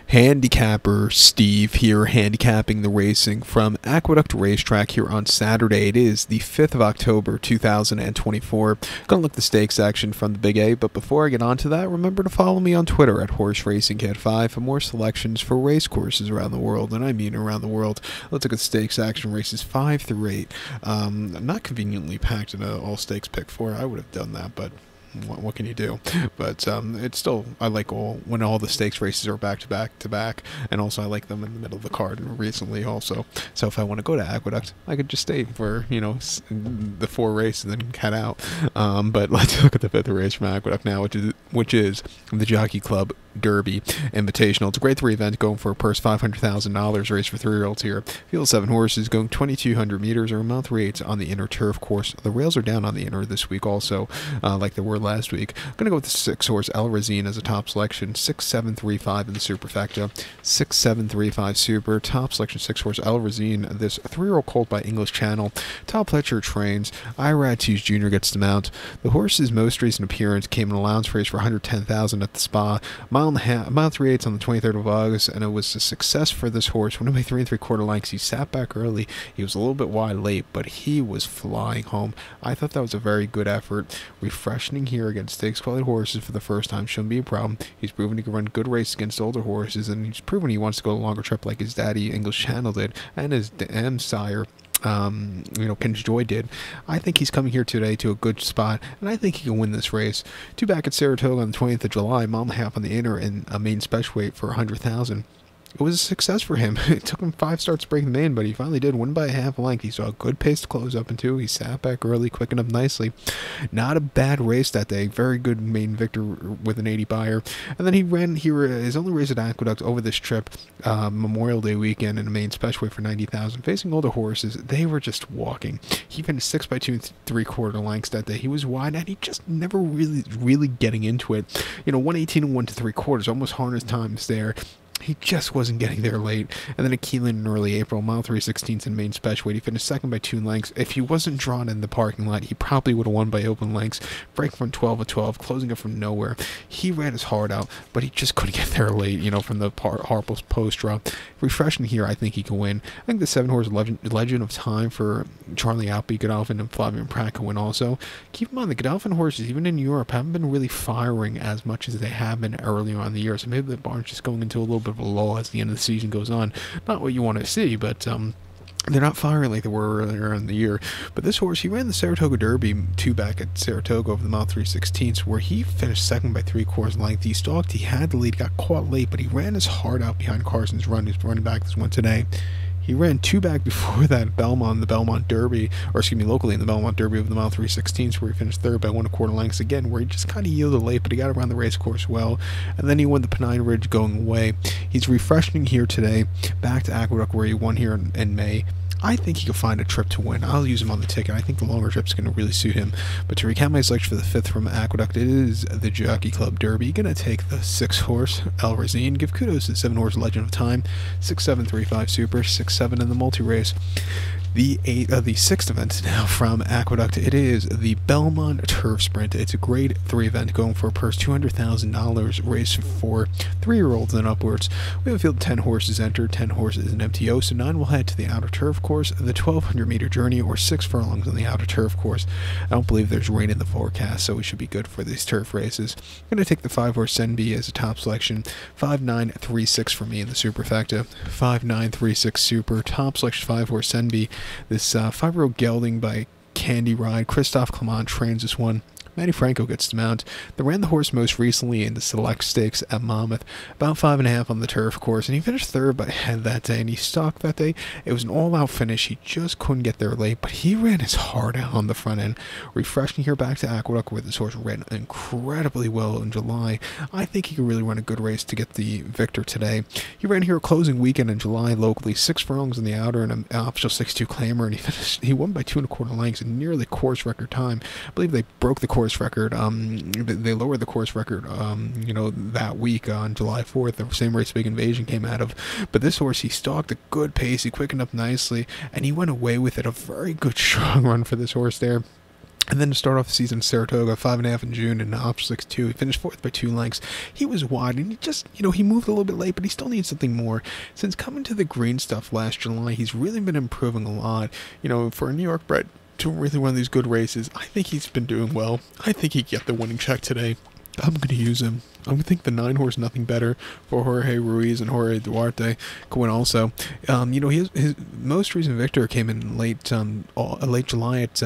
Handicapper Steve here, handicapping the racing from Aqueduct Racetrack here on Saturday. It is the 5th of October 2024. Gonna look at the stakes action from the Big A, but before I get on to that, remember to follow me on Twitter at HorseRacingCat5 for more selections for race courses around the world, and I mean around the world. Let's look at stakes action races 5 through 8. Not conveniently packed in an all stakes pick 4. I would have done that, but what can you do? But it's still, I like when all the stakes races are back to back to back, and also I like them in the middle of the card recently also. So if I want to go to Aqueduct, I could just stay for the 4 race and then head out. But let's look at the 5th race from Aqueduct now, which is the Jockey Club Derby Invitational. It's a grade 3 event going for a purse $500,000, race for 3-year-olds here. Field of 7 horses going 2,200 meters or a mile 3/8 on the inner turf course. The rails are down on the inner this week also, like they were last week. I'm going to go with the 6 horse El Razine as a top selection. 6-7-3-5 in the superfecta. 6-7-3-5 super. Top selection 6 horse El Razine. This 3-year-old colt by English Channel. Top Pletcher trains. Irad Tees Jr. gets the mount. The horse's most recent appearance came in allowance race for $110,000 at the Spa. Mile 3/8 on the 23rd of August, and it was a success for this horse. Went away 3 3/4 lengths. He sat back early. He was a little bit wide late, but he was flying home. I thought that was a very good effort. Refreshing here against stakes quality horses for the first time shouldn't be a problem. He's proven he can run good races against older horses, and he's proven he wants to go a longer trip like his daddy English Channel did, and his sire King's Joy did. I think he's coming here today to a good spot, and I think he can win this race. 2 back at Saratoga on the 20th of July, mile and a half on the inner in a main special weight for $100,000. It was a success for him. It took him 5 starts to break the main, but he finally did win by a half a length. He saw a good pace to close up into. He sat back early, quickened up nicely. Not a bad race that day. Very good main victor with an 80 buyer. And then he ran here his only race at Aqueduct over this trip, Memorial Day weekend, in a main special weight for $90,000. Facing older horses, they were just walking. He finished 6 by 2 3/4 lengths that day. He was wide, and he just never really getting into it. 118 and 1 3/4, almost harness times there. He just wasn't getting there late. And then at Keelan in early April, mile 3/16 in main special weight. He finished 2nd by 2 lengths. If he wasn't drawn in the parking lot, he probably would have won by open lengths. Break from 12 of 12, closing up from nowhere. He ran his heart out, but he just couldn't get there late, from the Harple's post draw. Refreshing here, I think he can win. I think the 7 horse Legend of Time for Charlie Alpe, Godolphin, and Flavian Pratt can win also. Keep in mind, the Godolphin horses, even in Europe, haven't been really firing as much as they have been earlier on in the year. So maybe the barn's just going into a little bit of a lull as the end of the season goes on. Not what you want to see, but they're not firing like they were earlier in the year. But this horse, he ran the Saratoga Derby 2 back at Saratoga over the mile 3/16, where he finished 2nd by 3/4 length. He stalked, he had the lead, got caught late, but he ran his heart out behind Carson's run. He's running back this one today. He ran 2 back before that Belmont, the Belmont Derby, or excuse me, locally in the Belmont Derby of the mile 3/16, where he finished 3rd by 1 1/4 lengths again, where he just kind of yielded late, but he got around the race course well. And then he won the Pennine Ridge going away. He's refreshing here today, back to Aqueduct where he won here in May. I think he could find a trip to win. I'll use him on the ticket. I think the longer trip's going to really suit him. But to recap my selection for the 5th from Aqueduct, it is the Jockey Club Derby. Going to take the 6 horse El Razine. Give kudos to the 7 horse Legend of Time. 6-7-3-5 Super. 6-7 in the multi-race. The 6th event now from Aqueduct, it is the Belmont Turf Sprint. It's a grade 3 event going for a purse $200,000, race for 3-year-olds and upwards. We have a field of 10 horses entered, 10 horses in MTO, so 9 will head to the outer turf course, the 1,200 meter journey, or 6 furlongs on the outer turf course. I don't believe there's rain in the forecast, so we should be good for these turf races. I'm going to take the 5 horse Senbi as a top selection. 5-9-3-6 for me in the superfecta. 5-9-3-6 super. Top selection 5 horse Senbi. This 5-year-old gelding by Candy Ride. Christophe Clement trains this one. Manny Franco gets the mount. They ran the horse most recently in the Select Stakes at Monmouth, about 5.5 on the turf course, and he finished 3rd by head that day, and he stalked that day. It was an all-out finish. He just couldn't get there late, but he ran his heart out on the front end. Refreshing here back to Aqueduct, where this horse ran incredibly well in July. I think he could really run a good race to get the victor today. He ran here a closing weekend in July locally, 6 furlongs in the outer and an official 6-2 claimer, and he won by 2 1/4 lengths in nearly course record time. I believe they broke the course record. They lowered the course record, that week on July 4th. The same race Big Invasion came out of. But this horse, he stalked a good pace. He quickened up nicely, and he went away with it. A very good, strong run for this horse there. And then to start off the season, Saratoga, 5.5 in June, and Op 6-2. He finished 4th by 2 lengths. He was wide, and he just, he moved a little bit late, but he still needs something more. Since coming to the green stuff last July, he's really been improving a lot. For a New York bred to really run these good races, I think he's been doing well. I think he get the winning check today. I'm going to use him. I'm going to think the 9-horse Nothing Better for Jorge Ruiz and Jorge Duarte could win also. His most recent victor came in late July at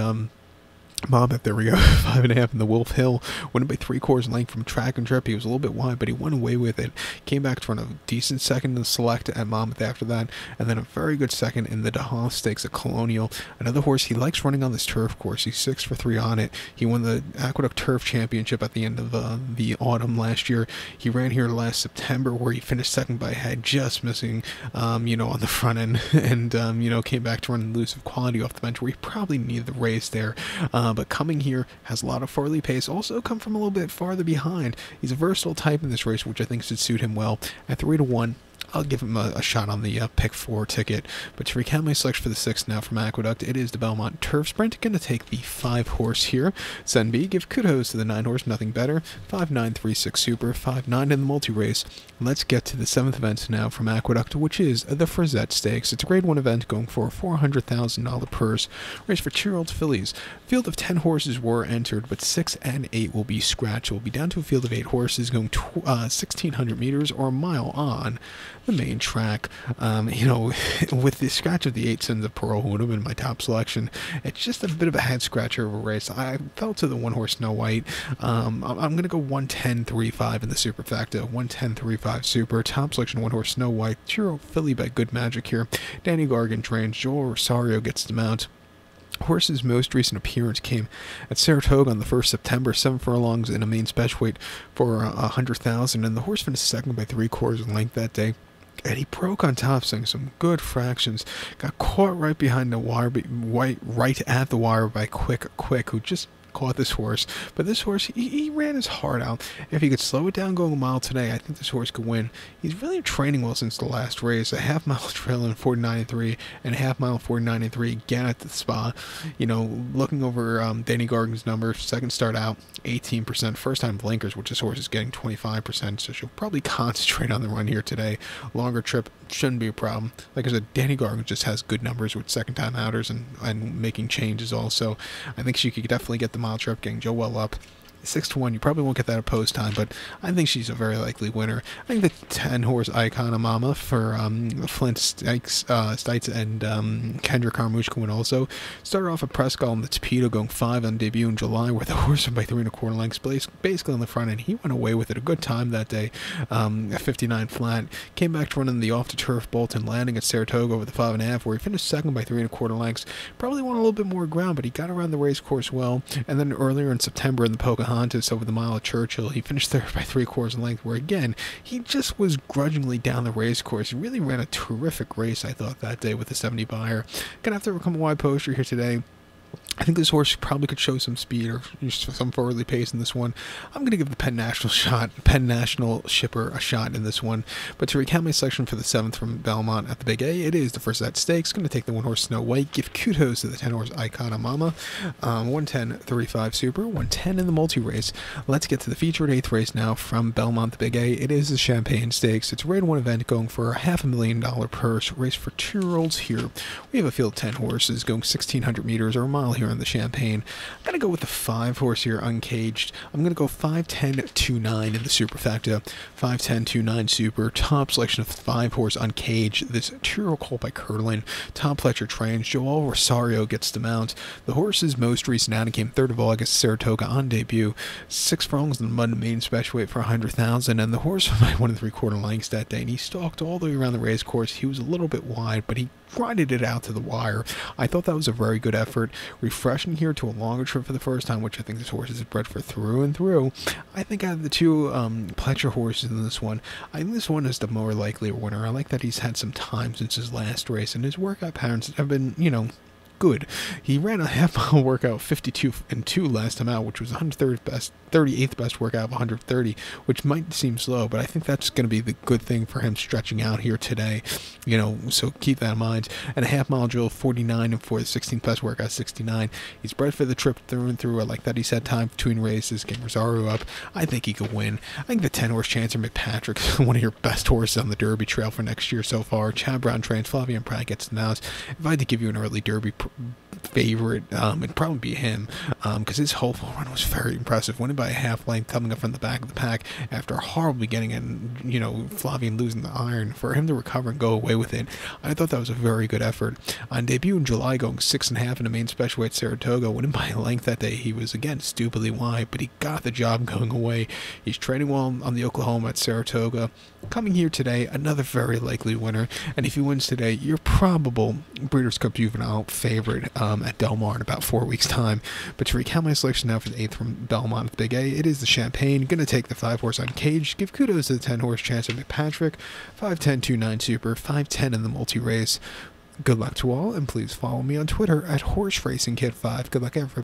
Monmouth, there we go, 5.5 in the Wolf Hill, winning by 3/4 length from Track and Trip. He was a little bit wide, but he went away with it. Came back to run a decent second in the Select at Monmouth after that, and then a very good second in the DeHaas Stakes at Colonial. Another horse he likes running on this turf course. He's 6 for 3 on it. He won the Aqueduct Turf Championship at the end of the autumn last year. He ran here last September, where he finished second by a head, just missing, on the front end, and came back to run elusive quality off the bench, where he probably needed the race there. But coming here has a lot of Farley pace. Also come from a little bit farther behind. He's a versatile type in this race, which I think should suit him well. At 3-1, I'll give him a shot on the pick 4 ticket. But to recap my selection for the 6th now from Aqueduct, it is the Belmont Turf Sprint. Going to take the 5-horse here. Sen B, give kudos to the 9-horse Nothing Better. 5-9-3-6 Super, 5-9 in the multi-race. Let's get to the 7th event now from Aqueduct, which is the Frizette Stakes. It's a Grade 1 event going for a $400,000 purse. Race for 2-year-old fillies. Field of 10 horses were entered, but 6 and 8 will be scratched. We'll be down to a field of 8 horses going 1,600 meters or a mile on the main track. With the scratch of the 8 Sins of Pearl, who would have been my top selection, it's just a bit of a head scratcher of a race. I fell to the 1-horse Snow White. I'm going to go 110-3-5 in the superfecta. 110-3-5 super. Top selection 1-horse Snow White. 2-year-old filly by Good Magic here. Danny Gargan trains. Joel Rosario gets the mount. Horse's most recent appearance came at Saratoga on the 1st September, 7 furlongs in a main special weight for 100,000, and the horse finished second by 3/4 length that day. And he broke on top, saying some good fractions. Got caught right behind the wire, right at the wire by Quick, who just caught this horse. But this horse, he ran his heart out. If he could slow it down going a mile today, I think this horse could win. He's really training well since the last race. A half-mile trail in 49.3 and a half-mile 49.3 again at the Spa. Looking over Danny Gargan's numbers, second start out, 18%. First time blinkers, which this horse is getting 25%, so she'll probably concentrate on the run here today. Longer trip shouldn't be a problem. Like I said, Danny Gargan just has good numbers with second-time outers and making changes also. I think she could definitely get the mile trip, getting Joe well up. 6-1, you probably won't get that at post time, but I think she's a very likely winner. I think the 10-horse Icona Mama for Flint Stites and Kendrick Carmouche can win also. Started off at Prescott and the Torpedo going 5 on debut in July, where the horse went by 3 1/4 lengths, basically on the front end. He went away with it a good time that day, at 59 flat. Came back to running the off-the-turf Bolton Landing at Saratoga over the 5.5, where he finished second by 3 1/4 lengths. Probably won a little bit more ground, but he got around the race course well. And then earlier in September in the Pocahontas over the mile at Churchill, he finished third by 3/4 length, where again, he just was grudgingly down the race course. He really ran a terrific race, I thought, that day with the 70 buyer. Gonna have to overcome a wide poster here today. I think this horse probably could show some speed or some forwardly pace in this one. I'm going to give the Penn National Shipper a shot in this one. But to recount my selection for the 7th from Belmont at the Big A, it is the Frizette Stakes. Going to take the 1-horse Snow White. Give kudos to the 10-horse Icona Mama. 110-35 Super. 110 in the multi-race. Let's get to the featured 8th race now from Belmont, the Big A. It is the Champagne Stakes. It's a Grade 1 event going for a $500,000 purse. Race for 2-year-olds here. We have a field of 10 horses going 1,600 meters or a mile here on the Champagne. I'm going to go with the 5-horse here, Uncaged. I'm going to go 5-10-2-9 in the superfecta. 5-10-2-9 super. Top selection of 5-horse Uncaged. This 2-year-old colt by Curlin. Tom Fletcher trains. Joel Rosario gets the mount. The horse's most recent outing came 3rd of August, Saratoga on debut. 6 furlongs in the mud main special weight for 100,000, and the horse went by 1 3/4 lengths that day, and he stalked all the way around the race course. He was a little bit wide, but he grinded it out to the wire. I thought that was a very good effort. Refreshing here to a longer trip for the first time, which I think this horse is bred for through and through. I think out of the two Pletcher horses in this one, I think this one is the more likely winner. I like that he's had some time since his last race, and his workout patterns have been, good. He ran a half-mile workout 52-2 last time out, which was 38th best workout of 130, which might seem slow, but I think that's going to be the good thing for him stretching out here today. So keep that in mind. And a half-mile drill 49, and for the 16th best workout 69. He's bred for the trip through and through. I like that he's had time between races, getting Rosario up. I think he could win. I think the 10-horse Chancer McPatrick is one of your best horses on the Derby trail for next year so far. Chad Brown trains, Flavian Pratt gets announced. If I had to give you an early Derby favorite, it'd probably be him, because his whole run was very impressive, winning by a half length, coming up from the back of the pack after a horrible beginning and Flavian losing the iron. For him to recover and go away with it, I thought that was a very good effort. On debut in July, going 6.5 in the main special weight Saratoga, winning by a length that day. He was again stupidly wide, but he got the job going away. He's training well on the Oklahoma at Saratoga. Coming here today, another very likely winner, and if he wins today, your probable Breeders' Cup Juvenile favorite at Del Mar in about 4 weeks' time. But to recount my selection now for the 8th from Belmont, Big A, it is the Champagne. Going to take the 5-horse on Cage. Give kudos to the 10-horse Chancer McPatrick. 5'10", 2'9" super, 5'10" in the multi-race. Good luck to all, and please follow me on Twitter at HorseRacingKid5. Good luck, everybody.